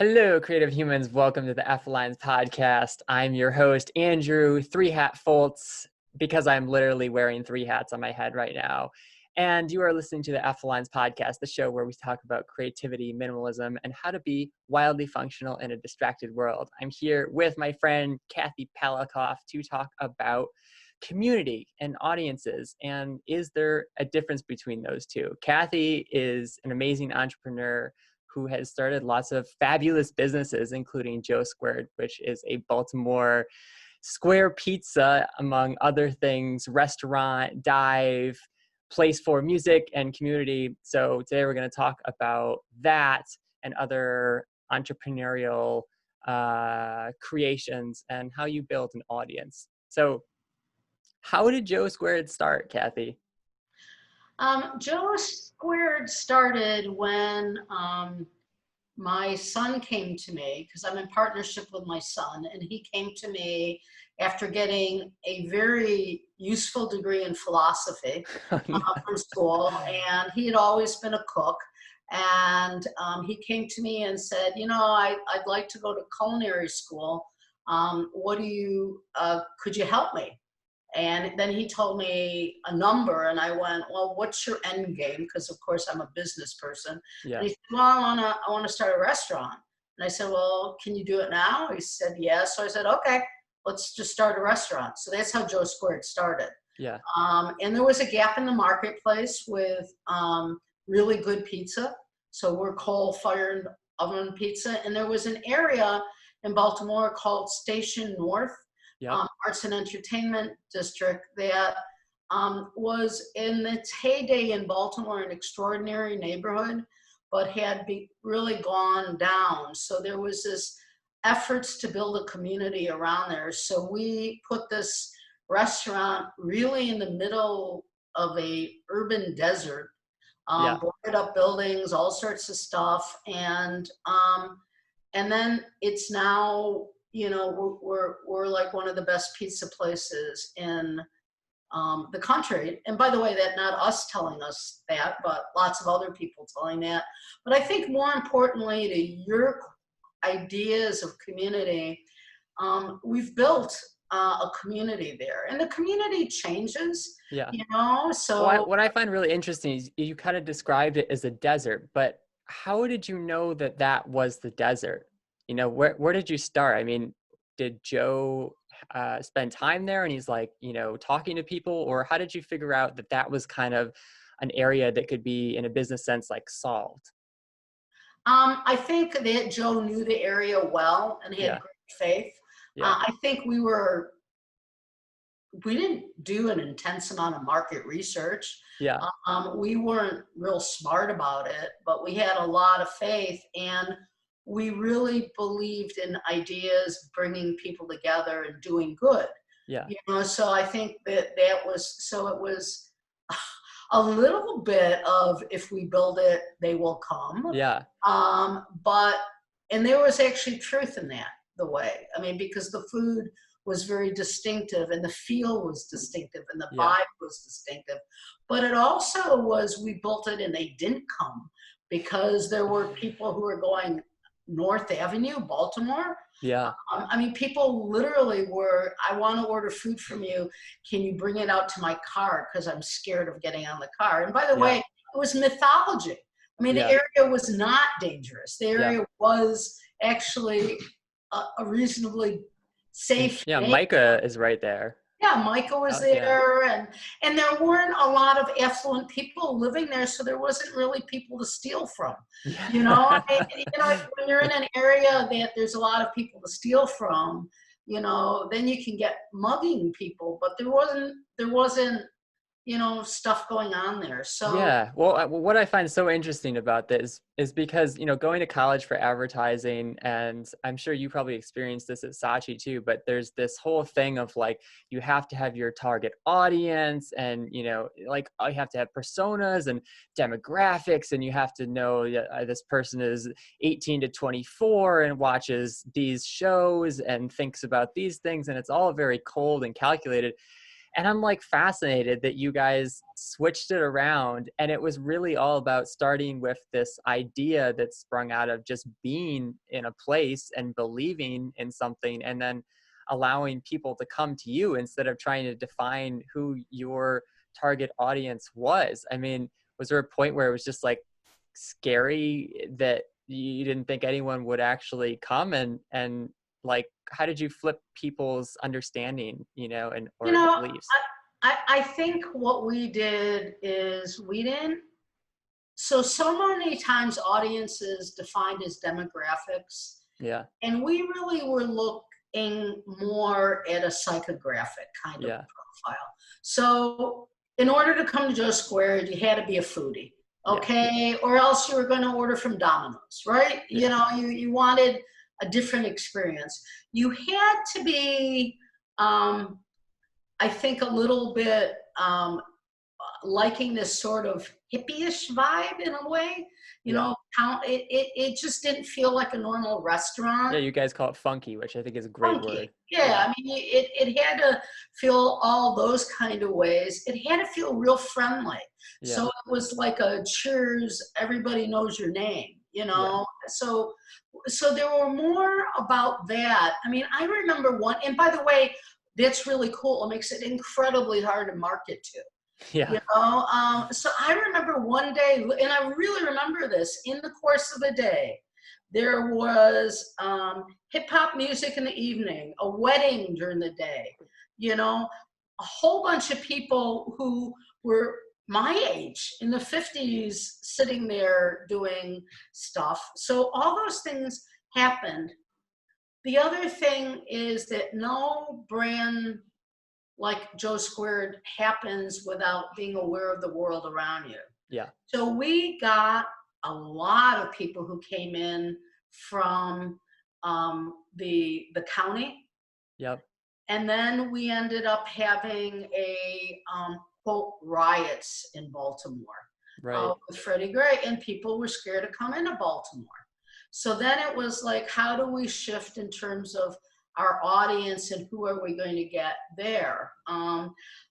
Hello, creative humans. Welcome to the F Lines podcast. I'm your host, Andrew, Three Hat Foltz, because I'm literally wearing three hats on my head right now. And you are listening to the F Lines podcast, the show where we talk about creativity, minimalism, and how to be wildly functional in a distracted world. I'm here with my friend, Kathy Palikoff, to talk about community and audiences. And is there a difference between those two? Kathy is an amazing entrepreneur who has started lots of fabulous businesses, including Joe Squared, which is a Baltimore square pizza, among other things, restaurant, dive, place for music and community. So today we're going to talk about that and other entrepreneurial creations and how you build an audience. So how did Joe Squared start, Kathy? Joe Squared started when my son came to me, because I'm in partnership with my son, and he came to me after getting a very useful degree in philosophy from school, and he had always been a cook. And he came to me and said, I'd like to go to culinary school. Could you help me? And then he told me a number, and I went, well, what's your end game? Because of course I'm a business person. Yeah. And he said, well, I want to start a restaurant. And I said, well, can you do it now? He said, yes. So I said, okay, let's just start a restaurant. So that's how Joe Squared started. Yeah. And there was a gap in the marketplace with really good pizza. So we're coal-fired oven pizza. And there was an area in Baltimore called Station North, Arts and Entertainment District, that was in its heyday in Baltimore, an extraordinary neighborhood, but had really gone down. So there was this efforts to build a community around there. So we put this restaurant really in the middle of a urban desert, boarded up buildings, all sorts of stuff, and then it's now, we're like one of the best pizza places in the country. And by the way, that not us telling us that, but lots of other people telling that. But I think more importantly to your ideas of community, we've built a community there, and the community changes. So what I find really interesting is you kind of described it as a desert, but how did you know that that was the desert? Where did you start? I mean, did Joe spend time there and he's like, talking to people, or how did you figure out that that was kind of an area that could be, in a business sense, like solved? I think that Joe knew the area well and he had great faith. I think we didn't do an intense amount of market research. We weren't real smart about it, but we had a lot of faith, and we really believed in ideas, bringing people together and doing good. So I think that it was a little bit of, if we build it, they will come. And there was actually truth in that, because the food was very distinctive, and the feel was distinctive, and the vibe was distinctive. But it also was, we built it and they didn't come because there were people who were going North Avenue, Baltimore. People literally were, I want to order food from you. Can you bring it out to my car? Because I'm scared of getting on the car. And by the way, it was mythology. The area was not dangerous. The area was actually a reasonably safe. Micah is right there. Micah was there, and there weren't a lot of affluent people living there, so there wasn't really people to steal from. When you're in an area that there's a lot of people to steal from, then you can get mugging people, but there wasn't stuff going on there. So what I find so interesting about this is because, going to college for advertising, and I'm sure you probably experienced this at Saatchi too, but there's this whole thing of like, you have to have your target audience, and, you have to have personas and demographics, and you have to know this person is 18 to 24 and watches these shows and thinks about these things, and it's all very cold and calculated. And I'm like fascinated that you guys switched it around, and it was really all about starting with this idea that sprung out of just being in a place and believing in something, and then allowing people to come to you instead of trying to define who your target audience was. I mean, was there a point where it was just like scary that you didn't think anyone would actually come, and like how did you flip people's understanding, and You or the know, beliefs? I think what we did is we didn't, so many times audiences defined as demographics, Yeah, and we really were looking more at a psychographic kind of yeah, profile. So in order to come to Joe Squared, you had to be a foodie, yeah, okay? Or else you were going to order from Domino's, right? yeah, You wanted a different experience. You had to be, I think, a little bit liking this sort of hippie-ish vibe in a way. yeah, It just didn't feel like a normal yeah. restaurant. You guys call it funky, which I think is a great Funky. word. Yeah, Yeah, I mean, it had to feel all those kind of ways. It had to feel real friendly. yeah, So it was like a cheers, everybody knows your name, you yeah, know? So there were more about that. I mean, I remember one, and by the way, that's really cool. It makes it incredibly hard to market to. yeah, So I remember one day, and I really remember this, in the course of the day, there was hip hop music in the evening, a wedding during the day, a whole bunch of people who were my age in the 50s sitting there doing stuff. So all those things happened. The other thing is that no brand like Joe Squared happens without being aware of the world around you. yeah, So we got a lot of people who came in from the county, yep, and then we ended up having a quote riots in Baltimore right, with Freddie Gray, and people were scared to come into Baltimore. So then it was like, how do we shift in terms of our audience and who are we going to get there?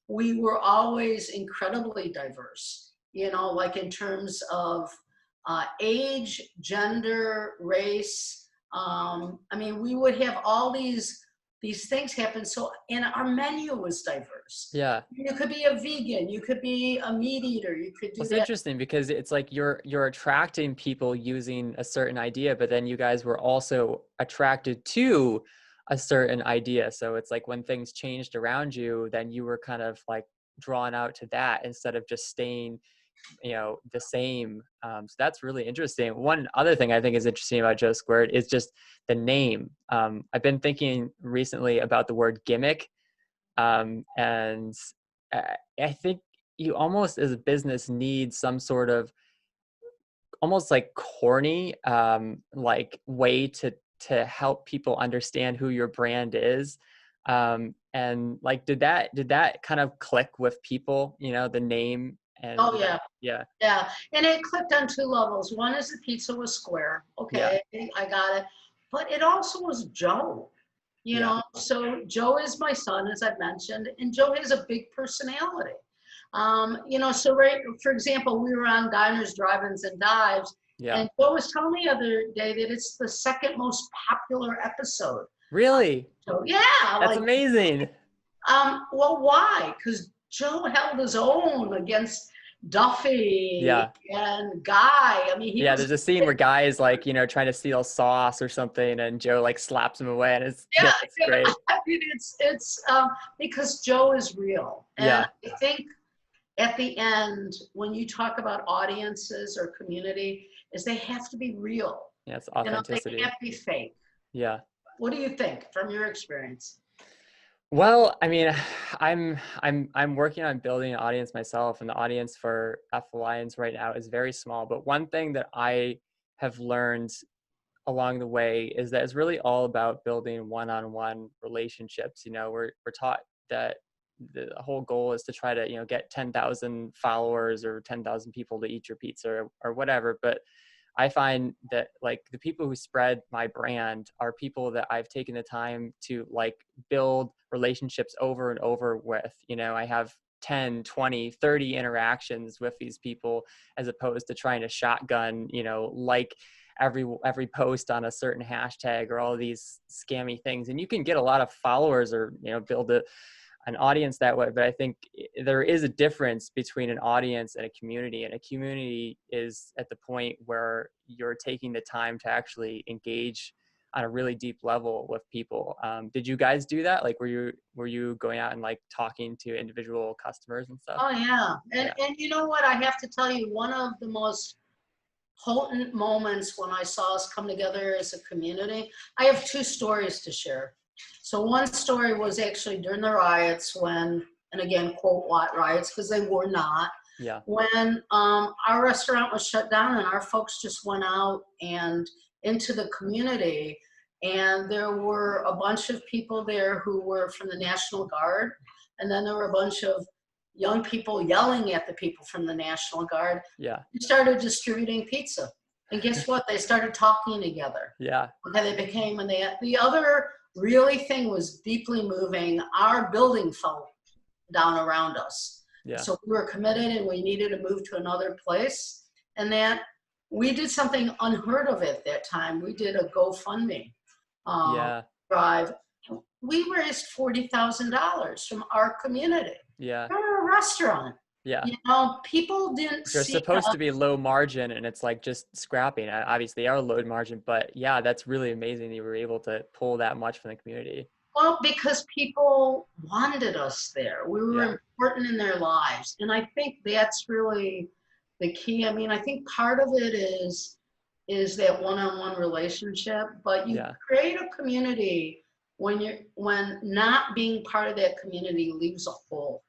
We were always incredibly diverse, like in terms of age, gender, race. I mean, we would have all these things happen. So, and our menu was diverse. yeah. You could be a vegan, you could be a meat eater, you could Well, do it's that. interesting because it's like you're attracting people using a certain idea, but then you guys were also attracted to a certain idea. So it's like when things changed around you, then you were kind of like drawn out to that instead of just staying, the same. So that's really interesting. One other thing I think is interesting about Joe Squared is just the name. I've been thinking recently about the word gimmick, and I think you almost as a business need some sort of almost like corny like way to help people understand who your brand is. And like did that kind of click with people, the name, and Oh yeah. yeah, Yeah, and it clicked on two levels. One is the pizza was square. yeah, Okay, I got it. But it also was Joe, yeah, So Joe is my son, as I've mentioned, and Joe has a big personality. So right, for example, we were on Diners, Drive-ins, and Dives, yeah, and Joe was telling me the other day that it's the second most popular episode. really, So yeah, that's like, amazing. well, why? Because Joe held his own against Duffy Yeah, and Guy. I mean, he yeah, was, there's a scene where Guy is like, trying to steal sauce or something, and Joe like slaps him away, and it's yeah, yeah, it's great. I mean, it's because Joe is real. And Yeah, I think at the end, when you talk about audiences or community, is they have to be real. yeah, it's They authenticity. can't be fake. Yeah. What do you think from your experience? Well, I mean, I'm working on building an audience myself, and the audience for F Alliance right now is very small. But one thing that I have learned along the way is that it's really all about building one-on-one relationships. We're taught that the whole goal is to try to, get 10,000 followers or 10,000 people to eat your pizza, or whatever. But I find that like the people who spread my brand are people that I've taken the time to like build relationships over and over with. You know, I have 10, 20, 30 interactions with these people, as opposed to trying to shotgun, you know, like every post on a certain hashtag or all these scammy things. And you can get a lot of followers or, you know, build an audience that way. But I think there is a difference between an audience and a community. And a community is at the point where you're taking the time to actually engage on a really deep level with people. Did you guys do that? Like, were you going out and like talking to individual customers and stuff? Oh yeah. Yeah. And you know what? I have to tell you, one of the most potent moments when I saw us come together as a community, I have two stories to share. So one story was actually during the riots when, and again, quote, what riots, because they were not, Yeah. when our restaurant was shut down and our folks just went out and into the community, and there were a bunch of people there who were from the National Guard, and then there were a bunch of young people yelling at the people from the National Guard. Yeah. We started distributing pizza. And guess what? They started talking together. Yeah. Okay, they became, and the other really thing was deeply moving. Our building fell down around us. Yeah. So we were committed and we needed to move to another place. And that we did something unheard of at that time. We did a GoFundMe Yeah. drive. We raised $40,000 from our community. Yeah. We're a restaurant. Yeah. You know, people didn't They're see supposed us. to be low margin, and it's like just scrapping. Obviously, they are low margin, but yeah, that's really amazing. You were able to pull that much from the community. Well, because people wanted us there. We were Yeah. important in their lives. And I think that's really the key. I mean, I think part of it is that one-on-one relationship, but you Yeah. create a community when not being part of that community leaves a hole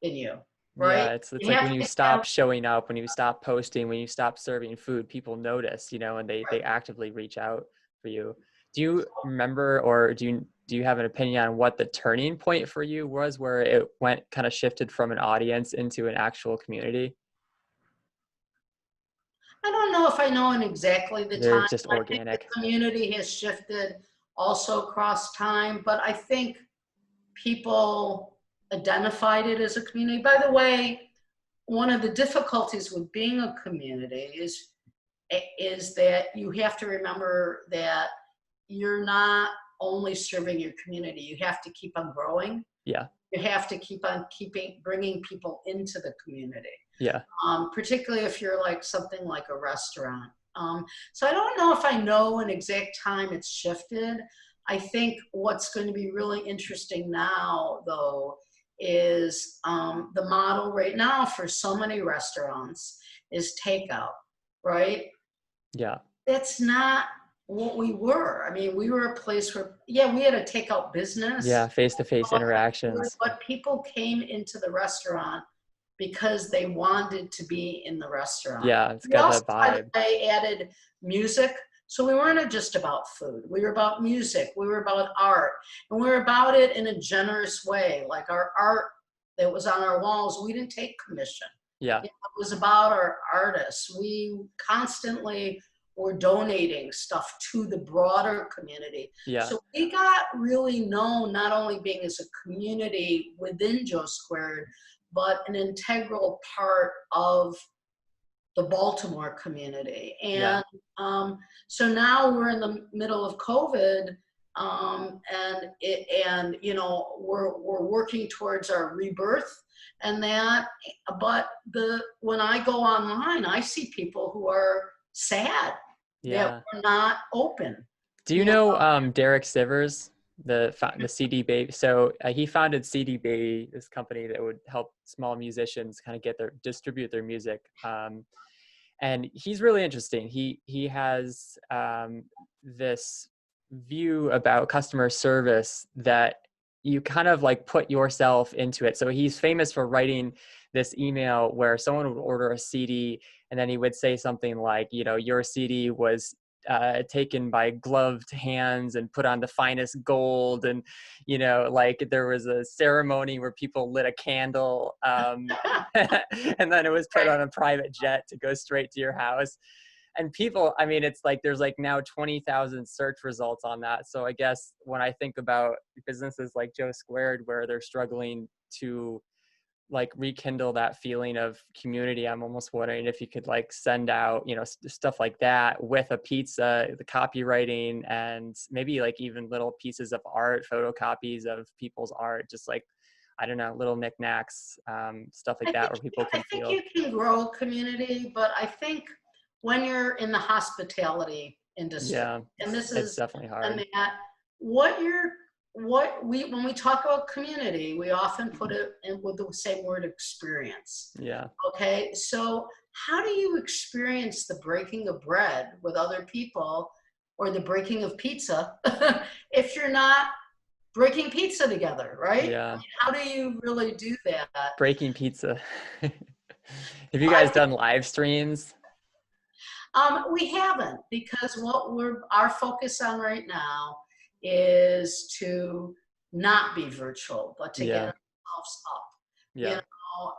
in you, right? Yeah, it's You like have when you to stop have, showing up, when you stop posting, when you stop serving food, people notice, you know, and they actively reach out for you. Do you remember, or do you have an opinion on what the turning point for you was, where it went kind of shifted from an audience into an actual community? I don't know if I know in exactly the They're time. just I think the organic. community has shifted also across time, but I think people identified it as a community. By the way, one of the difficulties with being a community is that you have to remember that you're not only serving your community, you have to keep on growing. Yeah. You have to keep on bringing people into the community. Yeah. Particularly if you're like something like a restaurant. So I don't know if I know an exact time it's shifted. I think what's going to be really interesting now, though, is the model right now for so many restaurants is takeout, right? Yeah. That's not what we were. I mean, we were a place where, yeah, we had a takeout business. Yeah. Face-to-face interactions. But people came into the restaurant because they wanted to be in the restaurant. Yeah. It's We got also, that by the vibe. way, added music. So we weren't just about food. We were about music. We were about art. And we were about it in a generous way. Like our art that was on our walls, we didn't take commission. Yeah. It was about our artists. We constantly were donating stuff to the broader community. Yeah. So we got really known not only being as a community within Joe Squared, but an integral part of the Baltimore community. And Yeah. so now we're in the middle of COVID, and you know, we're working towards our rebirth and that. But when I go online, I see people who are sad Yeah. that we're not open. Do you know Derek Sivers, the CD Baby? So he founded CD Baby, this company that would help small musicians kind of distribute their music. And he's really interesting. He has this view about customer service that you kind of like put yourself into it. So he's famous for writing this email where someone would order a CD and then he would say something like, you know, your CD was taken by gloved hands and put on the finest gold, and you know, like there was a ceremony where people lit a candle, and then it was put on a private jet to go straight to your house. and people, I mean, it's like there's like now 20,000 search results on that. So I guess when I think about businesses like Joe Squared, where they're struggling to like rekindle that feeling of community, I'm almost wondering if you could like send out, you know, stuff like that with a pizza, the copywriting, and maybe like even little pieces of art, photocopies of people's art, just like, I don't know, little knickknacks, stuff like that, where people can I think feel. you can grow a community, but I think when you're in the hospitality industry, Yeah, and this it's is, definitely and hard. that, when we talk about community, we often put it in with the same word, experience. Yeah. Okay, so how do you experience the breaking of bread with other people or the breaking of pizza if you're not breaking pizza together, right? I Yeah. mean, how do you really do that? Breaking pizza. Have you I guys done live streams? We haven't, because what our focus on right now is to not be virtual, but to get Yeah. ourselves up, you Yeah. know,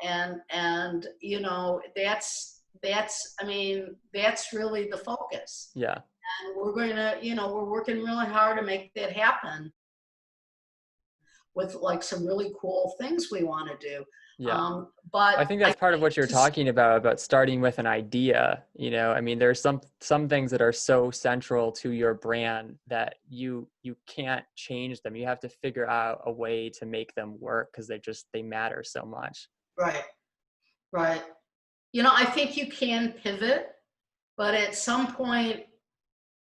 and you know, that's I mean, that's really the focus. Yeah. And we're going to, you know, we're working really hard to make that happen with like some really cool things we want to do. Yeah. But I think I that's part of think what you're just talking about starting with an idea. You know, I mean, there's some things that are so central to your brand that you can't change them. You have to figure out a way to make them work because they matter so much. right, right. You know, I think you can pivot, but at some point,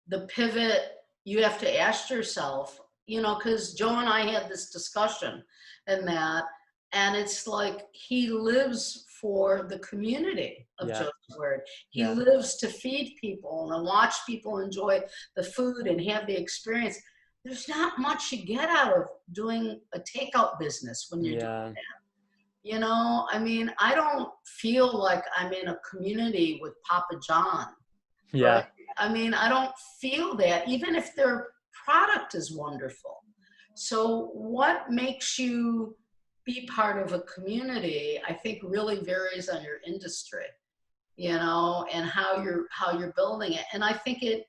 the pivot, you have to ask yourself, you know, because Joe and I had this discussion and that, and it's like he lives for the community of Yeah. Joe's Word. He Yeah. lives to feed people and watch people enjoy the food and have the experience. There's not much you get out of doing a takeout business when you're doing, Yeah. you know, I mean, I don't feel like I'm in a community with Papa John, right? Yeah. I mean, I don't feel that, even if their product is wonderful. So, what makes you be part of a community, I think, really varies on your industry, you know, and how you're building it. And I think it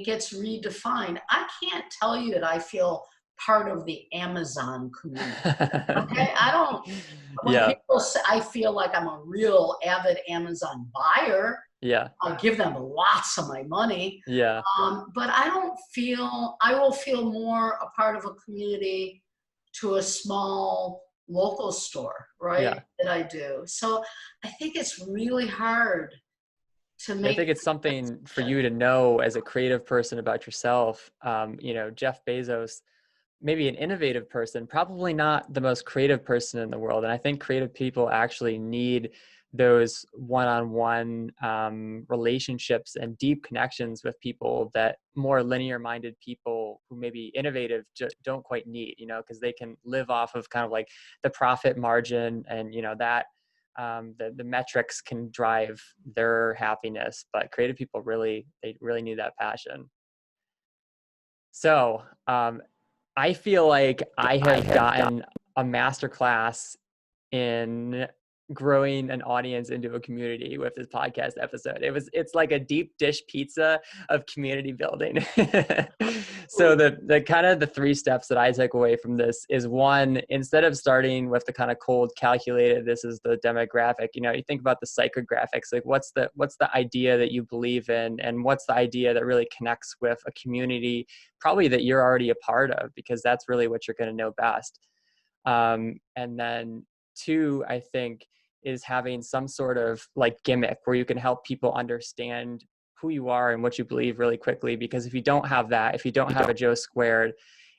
gets redefined. I can't tell you that I feel part of the Amazon community. Okay, I don't. When Yeah. people say I feel like I'm a real avid Amazon buyer, Yeah. I give them lots of my money. Yeah. But I don't feel, I will feel more a part of a community to a small local store, right? Yeah. That I do. So I think it's really hard to I make think it's something for you to know as a creative person about yourself. You know, Jeff Bezos, maybe an innovative person, probably not the most creative person in the world. And I think creative people actually need those one-on-one relationships and deep connections with people that more linear-minded people who may be innovative don't quite need, you know, because they can live off of kind of like the profit margin and, you know, that the metrics can drive their happiness. But creative people they really need that passion. So I feel like I have gotten a masterclass in growing an audience into a community with this podcast episode. It's like a deep dish pizza of community building. So the kind of the three steps that I took away from this is, one, instead of starting with the kind of cold calculated, this is the demographic, you know, you think about the psychographics, like what's the idea that you believe in, and what's the idea that really connects with a community probably that you're already a part of, because that's really what you're going to know best. And then two, I think, is having some sort of like gimmick where you can help people understand who you are and what you believe really quickly. Because if you don't have that, if you don't have a Joe Squared,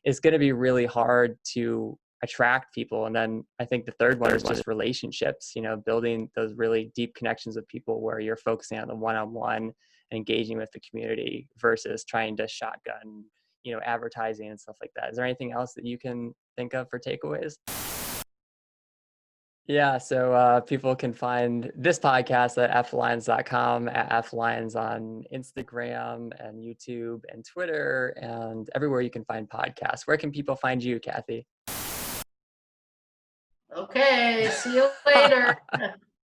it's going to be really hard to attract people. And then I think the third one is just relationships, you know, building those really deep connections with people where you're focusing on the one-on-one and engaging with the community versus trying to shotgun, you know, advertising and stuff like that. Is there anything else that you can think of for takeaways? Yeah, so people can find this podcast at flines.com, at flines on Instagram and YouTube and Twitter and everywhere you can find podcasts. Where can people find you, Kathy? Okay, see you later.